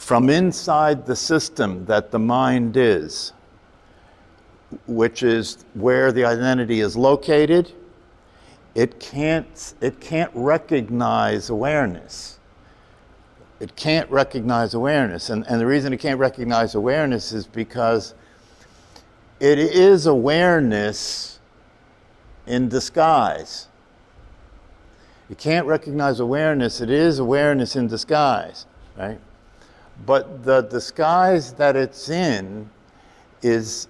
from inside the system that the mind is, which is where the identity is located, it can't recognize awareness. It can't recognize awareness. And the reason it can't recognize awareness is because it is awareness in disguise. You can't recognize awareness. It is awareness in disguise, right? But the disguise that it's in is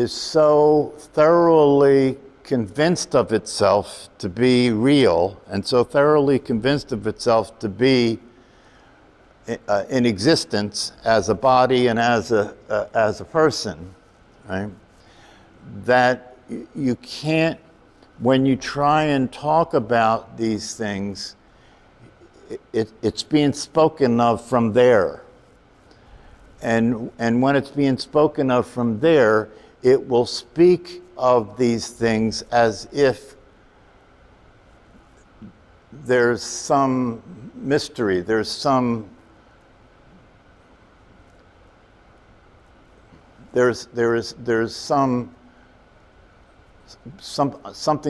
so thoroughly convinced of itself to be real, and so thoroughly convinced of itself to be in existence as a body and as a person, right? That you can't, when you try and talk about these things, it's being spoken of from there. And when it's being spoken of from there, it will speak of these things as if there's some mystery, there's something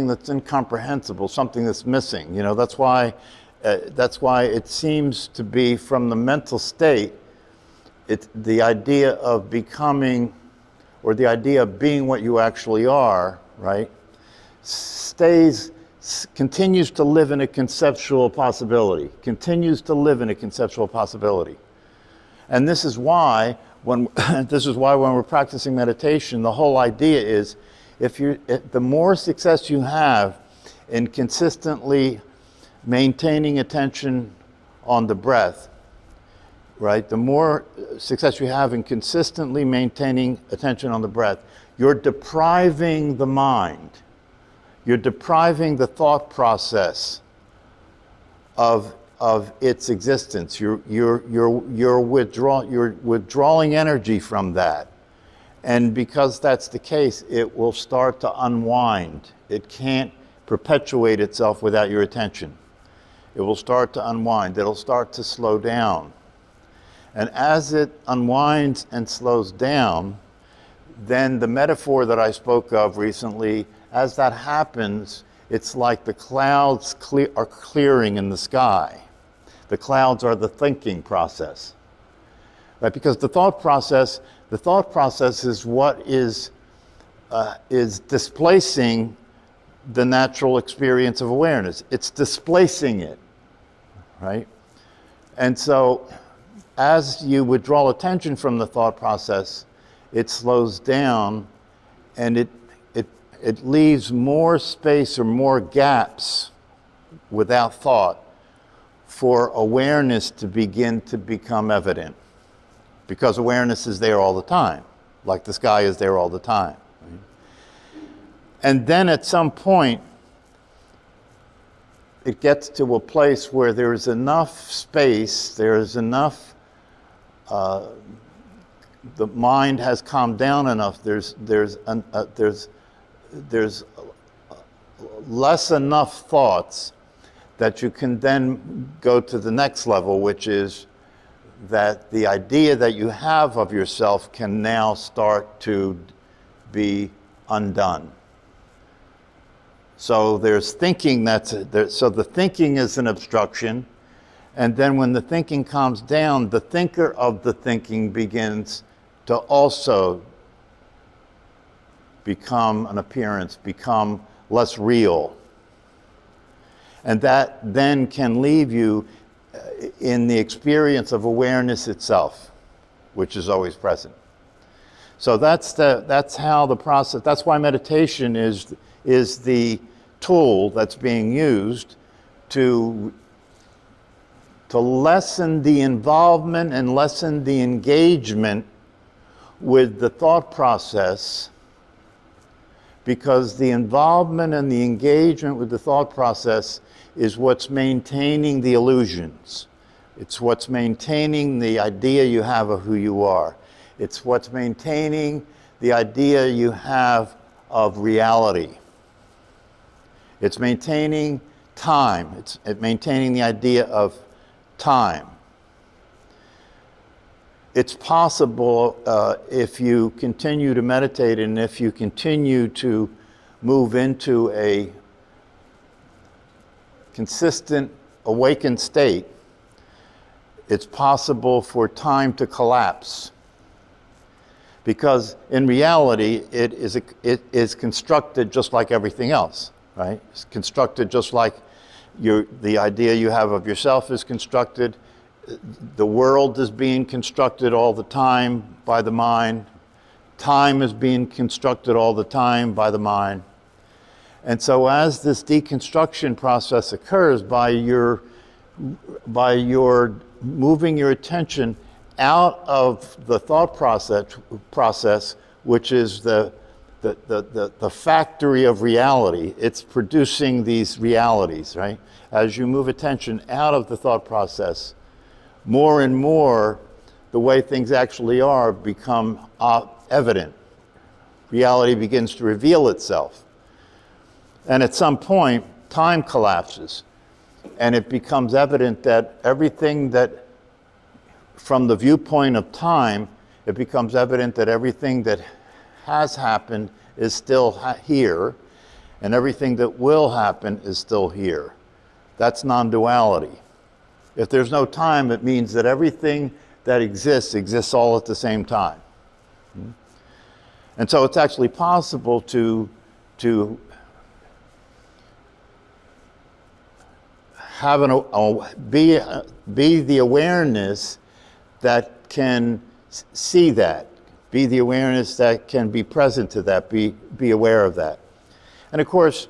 that's incomprehensible, something that's missing. You know, that's why it seems to be from the mental state, it's the idea of becoming, or the idea of being what you actually are, right, continues to live in a conceptual possibility, And this is why when we're practicing meditation, the whole idea is the more success you have in consistently maintaining attention on the breath, right? The more success you have in consistently maintaining attention on the breath, you're depriving the mind, you're depriving the thought process of its existence. You're withdrawing energy from that. And because that's the case, it will start to unwind. It can't perpetuate itself without your attention. It will start to unwind. It'll start to slow down. And as it unwinds and slows down, then the metaphor that I spoke of recently, as that happens, it's like the clouds are clearing in the sky. The clouds are the thinking process, right? Because the thought process is what is displacing the natural experience of awareness. It's displacing it, right? And so, as you withdraw attention from the thought process, it slows down, and it leaves more space or more gaps without thought for awareness to begin to become evident. Because awareness is there all the time, like the sky is there all the time. Right? And then at some point, it gets to a place where there's enough space, there's enough, the mind has calmed down enough, there's less enough thoughts that you can then go to the next level, which is that the idea that you have of yourself can now start to be undone. So there's thinking so the thinking is an obstruction, and then when the thinking calms down, the thinker of the thinking begins to also become an appearance, become less real. And that then can leave you in the experience of awareness itself, which is always present. So that's how the process, that's why meditation is the tool that's being used to lessen the involvement and lessen the engagement with the thought process, because the involvement and the engagement with the thought process is what's maintaining the illusions. It's what's maintaining the idea you have of who you are. It's what's maintaining the idea you have of reality. It's maintaining time. It's maintaining the idea of time. It's possible if you continue to meditate and if you continue to move into a consistent awakened state, it's possible for time to collapse. Because in reality, it is constructed just like everything else, right? It's constructed just like the idea you have of yourself is constructed. The world is being constructed all the time by the mind. Time is being constructed all the time by the mind. And so as this deconstruction process occurs, by your moving your attention out of the thought process, which is the factory of reality. It's producing these realities, right? As you move attention out of the thought process, more and more the way things actually are become evident. Reality begins to reveal itself. And at some point, time collapses. And it becomes evident that everything that, from the viewpoint of time, it becomes evident that everything that has happened is still here, and everything that will happen is still here. That's non-duality. If there's no time, it means that everything that exists all at the same time. And so it's actually possible to have be the awareness that can see that, be the awareness that can be present to that, be aware of that. And of course,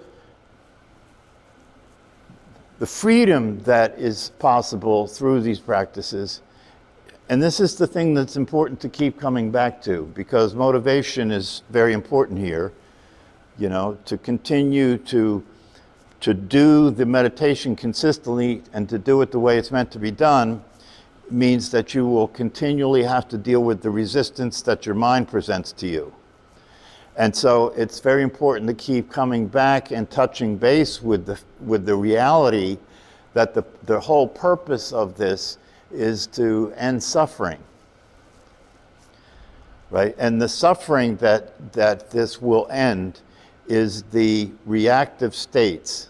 the freedom that is possible through these practices, and this is the thing that's important to keep coming back to, because motivation is very important here, to continue to do the meditation consistently and to do it the way it's meant to be done means that you will continually have to deal with the resistance that your mind presents to you. And so it's very important to keep coming back and touching base with the reality that the whole purpose of this is to end suffering, right? And the suffering that this will end is the reactive states.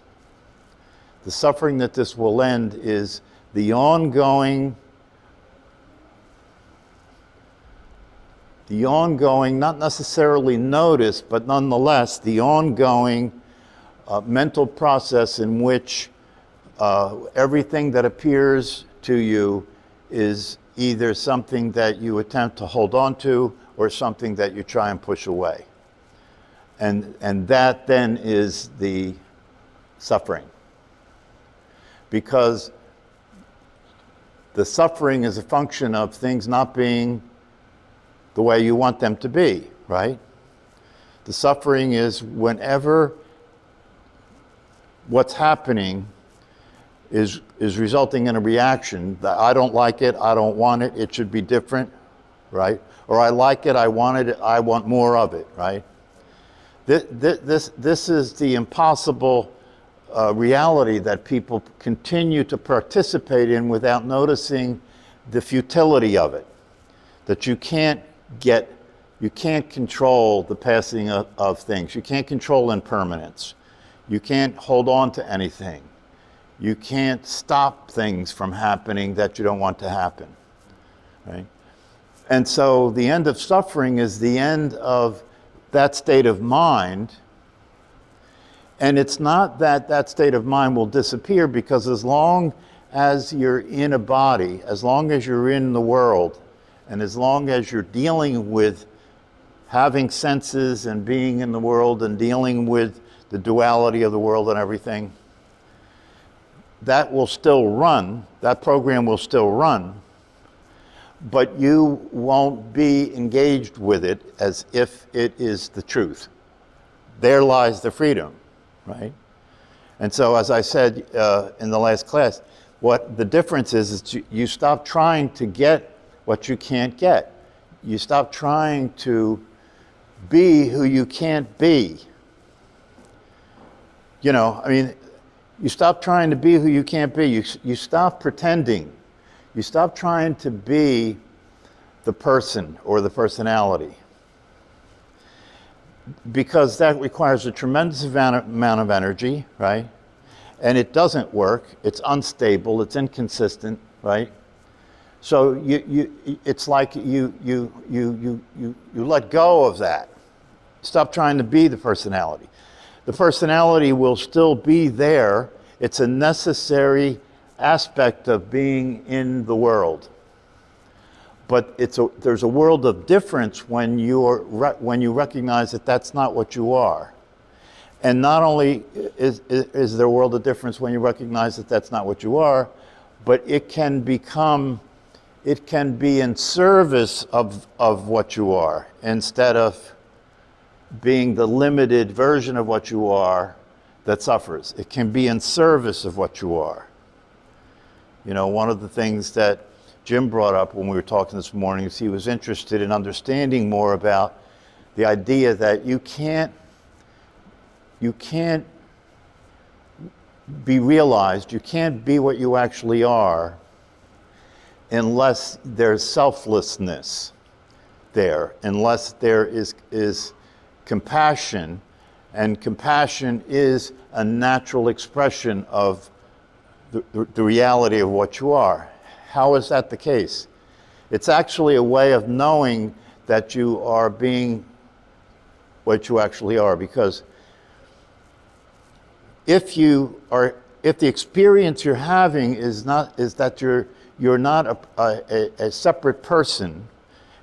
The suffering that this will end is the ongoing, not necessarily noticed, but nonetheless, the ongoing mental process in which everything that appears to you is either something that you attempt to hold on to or something that you try and push away. And that then is the suffering. Because the suffering is a function of things not being the way you want them to be, right? The suffering is whenever what's happening is resulting in a reaction that I don't like it, I don't want it, it should be different, right? Or I like it, I want it, I want more of it, right? This is the impossible reality that people continue to participate in without noticing the futility of it. That you can't control the passing of things. You can't control impermanence. You can't hold on to anything. You can't stop things from happening that you don't want to happen, right? And so the end of suffering is the end of that state of mind. And it's not that state of mind will disappear, because as long as you're in a body, as long as you're in the world, and as long as you're dealing with having senses and being in the world and dealing with the duality of the world and everything, that will still run, that program will still run, but you won't be engaged with it as if it is the truth. There lies the freedom, right? And so, as I said in the last class, what the difference is you stop trying to get what you can't get. You stop trying to be who you can't be. You stop trying to be who you can't be. You stop pretending. You stop trying to be the person or the personality. Because that requires a tremendous amount of energy, right? And it doesn't work. It's unstable. It's inconsistent, right? So it's like you let go of that. Stop trying to be the personality. The personality will still be there. It's a necessary aspect of being in the world. But there's a world of difference when you recognize that that's not what you are. And not only is there a world of difference when you recognize that that's not what you are, but it can be in service of what you are instead of being the limited version of what you are that suffers. It can be in service of what you are. You know, one of the things that Jim brought up when we were talking this morning is he was interested in understanding more about the idea that you can't be realized, you can't be what you actually are unless there's selflessness there, unless there is compassion, and compassion is a natural expression of the reality of what you are. How is that the case? It's actually a way of knowing that you are being what you actually are, because if the experience you're having is that you're not a separate person,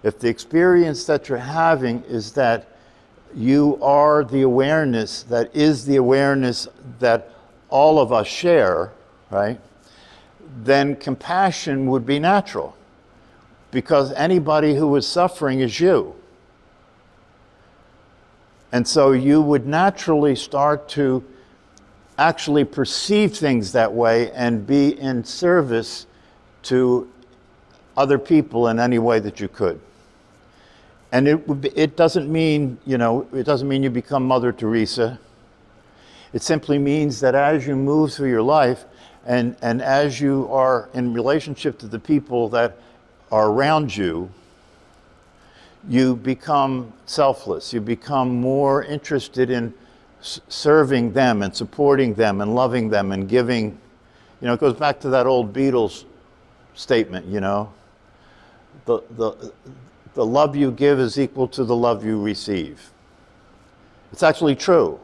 if the experience that you're having is that you are the awareness that is the awareness that all of us share, right? Then compassion would be natural, because anybody who is suffering is you. And so you would naturally start to actually perceive things that way and be in service to other people in any way that you could. And it doesn't mean, it doesn't mean you become Mother Teresa. It simply means that as you move through your life and as you are in relationship to the people that are around you, you become selfless. You become more interested in serving them and supporting them and loving them and giving. It goes back to that old Beatles statement, the love you give is equal to the love you receive. It's actually true.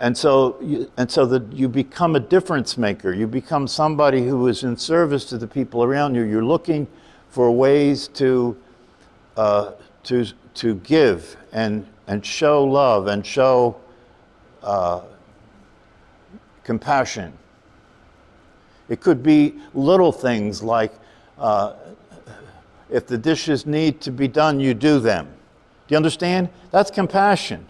And so that you become a difference maker. You become somebody who is in service to the people around you. You're looking for ways to give and show love and show compassion. It could be little things like if the dishes need to be done, you do them. Do you understand? That's compassion.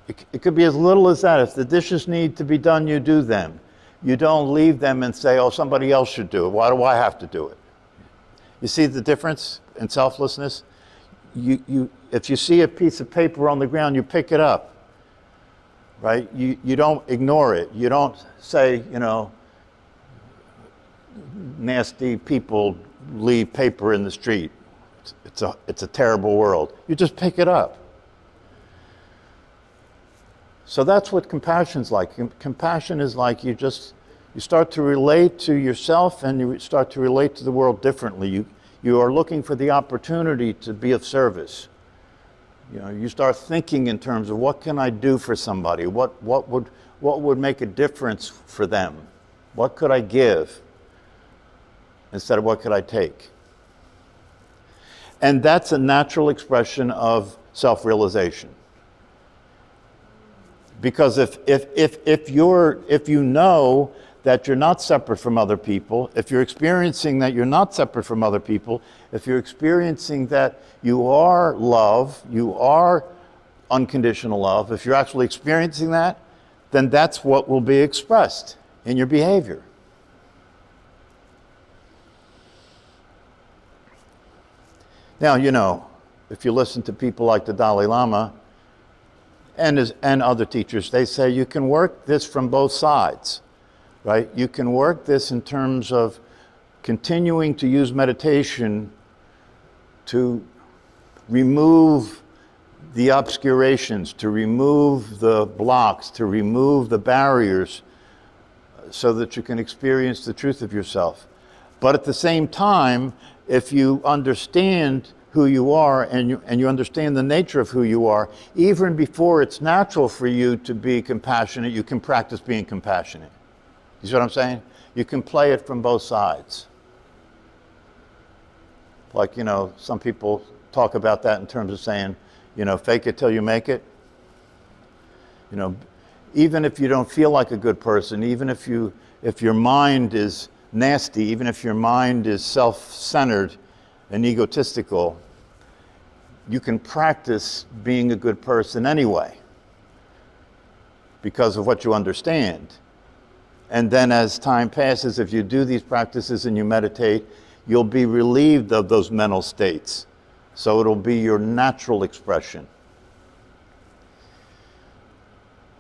It could be as little as that. If the dishes need to be done, you do them. You don't leave them and say, oh, somebody else should do it. Why do I have to do it? You see the difference in selflessness? If you see a piece of paper on the ground, you pick it up, right? You don't ignore it. You don't say, nasty people leave paper in the street. It's a terrible world. You just pick it up. So that's what compassion's like. Compassion is like you start to relate to yourself and you start to relate to the world differently. You are looking for the opportunity to be of service. You start thinking in terms of what can I do for somebody? What would make a difference for them? What could I give instead of what could I take? And that's a natural expression of self-realization. Because if you know that you're not separate from other people, if you're experiencing that you're not separate from other people, if you're experiencing that you are love, you are unconditional love, if you're actually experiencing that, then that's what will be expressed in your behavior. Now, if you listen to people like the Dalai Lama, and other teachers, they say you can work this from both sides, right? You can work this in terms of continuing to use meditation to remove the obscurations, to remove the blocks, to remove the barriers so that you can experience the truth of yourself. But at the same time, if you understand who you are and you understand the nature of who you are, even before it's natural for you to be compassionate, you can practice being compassionate. You see what I'm saying? You can play it from both sides. Like, some people talk about that in terms of saying, fake it till you make it. Even if you don't feel like a good person, even if your mind is nasty, even if your mind is self-centered and egotistical, you can practice being a good person anyway because of what you understand. And then as time passes, if you do these practices and you meditate, you'll be relieved of those mental states. So it'll be your natural expression.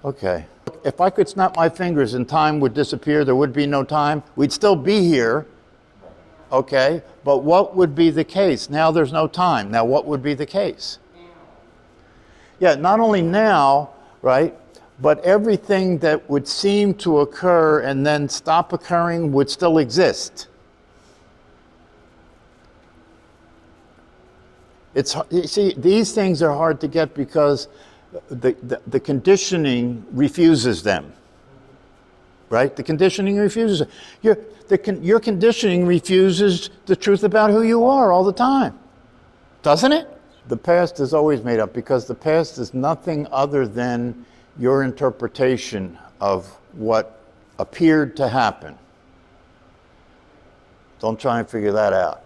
Okay. If I could snap my fingers and time would disappear, there would be no time. We'd still be here. Okay. But what would be the case? Now there's no time. Now what would be the case? Yeah, not only now, right? But everything that would seem to occur and then stop occurring would still exist. You see, these things are hard to get because the conditioning refuses them, right? The conditioning refuses it. Your conditioning refuses the truth about who you are all the time, doesn't it? The past is always made up because the past is nothing other than your interpretation of what appeared to happen. Don't try and figure that out.